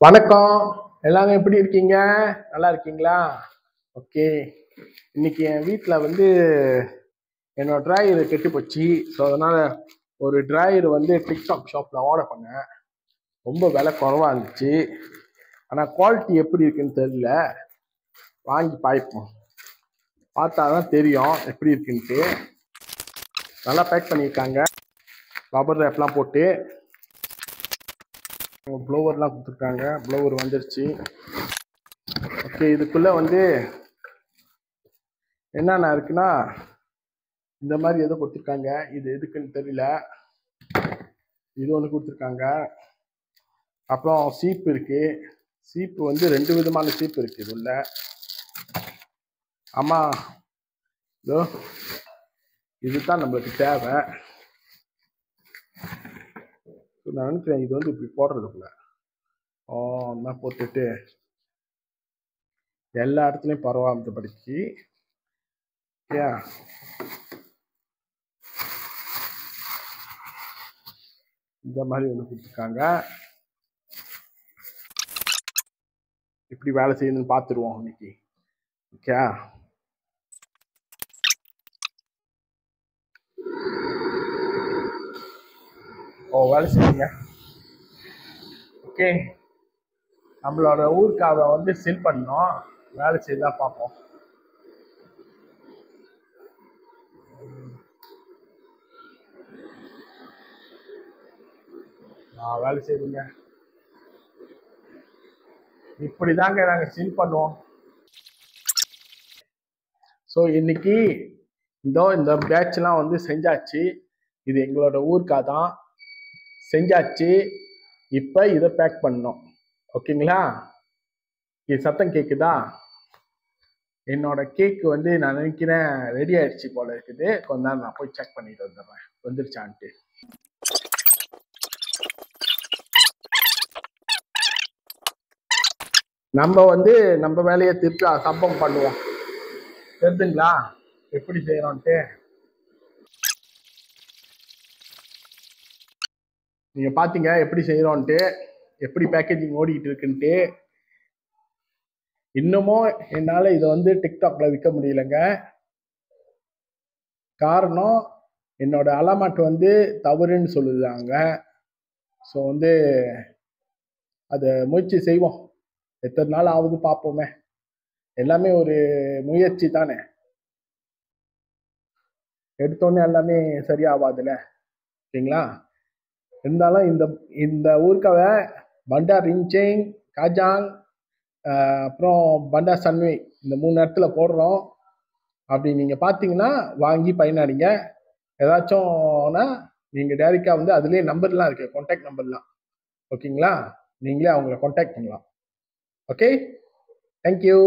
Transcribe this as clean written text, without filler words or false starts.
வணக்கம். எல்லாரும் எப்படி இருக்கீங்க? நல்லா இருக்கீங்களா? ஓகே. இன்னைக்கு என் வீட்டில் வந்து என்னோட டிராயர் கெட்டு போச்சு. ஸோ அதனால ஒரு டிராயர் வந்து டிக்டாக் ஷாப்பில் ஆர்டர் பண்ணேன். ரொம்ப விலை குறவாக இருந்துச்சு. ஆனால் குவாலிட்டி எப்படி இருக்குன்னு தெரியல. வாங்கி பார்ப்போம். பார்த்தா தான் தெரியும் எப்படி இருக்குன்ட்டு. நல்லா பேக் பண்ணியிருக்காங்க. ரப்பர் ரேப்லாம் போட்டு ப்ளோவர்லாம் கொடுத்துருக்காங்க. ப்ளோவர் வந்துருச்சு. ஓகே, இதுக்குள்ளே வந்து என்னென்ன இருக்குன்னா இந்த மாதிரி ஏதோ கொடுத்துருக்காங்க. இது எதுக்குன்னு தெரியல. இது ஒன்று கொடுத்துருக்காங்க. அப்புறம் சீப்பு இருக்கு. சீப்பு வந்து 2 விதமான சீப்பு இருக்கு இது உள்ள. ஆமா, இதோ இதுதான் நம்மளுக்கு தேவை. நான் நினைக்கிறேன் இது வந்து இப்படி போடுறதுக்குள்ள தான் போட்டுட்டு எல்லா இடத்துலையும் பரவாயில்லபடிக்கு ஏன் இந்த மாதிரி ஒன்று கொடுத்துருக்காங்க. எப்படி வேலை செய்யணும்னு பார்த்துருவோம் இன்னைக்கு. ஓகே, வேலை செய்யுங்க. ஓகே, நம்மளோட ஊருக்காவை வந்து செல் பண்ணோம். வேலை செய்தா பார்ப்போம். வேலை செய்யுங்க. இப்படிதாங்க நாங்க சீல் பண்ணுவோம். ஸோ இன்னைக்கு இந்த பேட்ச்லாம் வந்து செஞ்சாச்சு. இது எங்களோட ஊருக்கா தான் செஞ்சாச்சு. இப்போ இதை பேக் பண்ணோம். ஓகேங்களா? இது சத்தம் கேட்குதா? என்னோட கேக்கு வந்து நான் நினைக்கிறேன் ரெடி ஆயிடுச்சு போல இருக்குது. கொஞ்ச நேரம் நான் போய் செக் பண்ணிட்டு வந்துடுறேன் வந்துருச்சான்ட்டு. நம்ம வந்து நம்ம வேலையை திருப்பி சம்பவம் பண்ணுவோம். தெரியுதுங்களா எப்படி செய்யறோன்ட்டு? நீங்க பாத்தீங்க எப்படி செய்யறோன்ட்டு, எப்படி பேக்கேஜிங் ஓடிக்கிட்டு இருக்குன்ட்டு. இன்னமும் என்னால இதை வந்து டிக்டாக்ல விற்க முடியலங்க. காரணம் என்னோட அலாமாட் வந்து தவறுன்னு சொல்லுதாங்க. ஸோ வந்து அதை முயற்சி செய்வோம். எத்தனை நாள் ஆகுது பார்ப்போமே. எல்லாமே ஒரு முயற்சி தானே. எடுத்தோன்னே எல்லாமே சரியாகாதுல்ல. ஓகேங்களா? இருந்தாலும் இந்த ஊருக்காவை பண்டார் ரிங்சேங், காஜாங், அப்புறம் பண்டார் சன்வே இந்த 3 இடத்துல போடுறோம். அப்படி நீங்க பார்த்தீங்கன்னா வாங்கி பயனடைங்க. ஏதாச்சும்னா நீங்க டைரக்டா வந்து அதுலேயே நம்பர்லாம் இருக்கு, கான்டாக்ட் நம்பர்லாம். ஓகேங்களா? நீங்களே அவங்கள கான்டாக்ட் பண்ணலாம். Okay, thank you.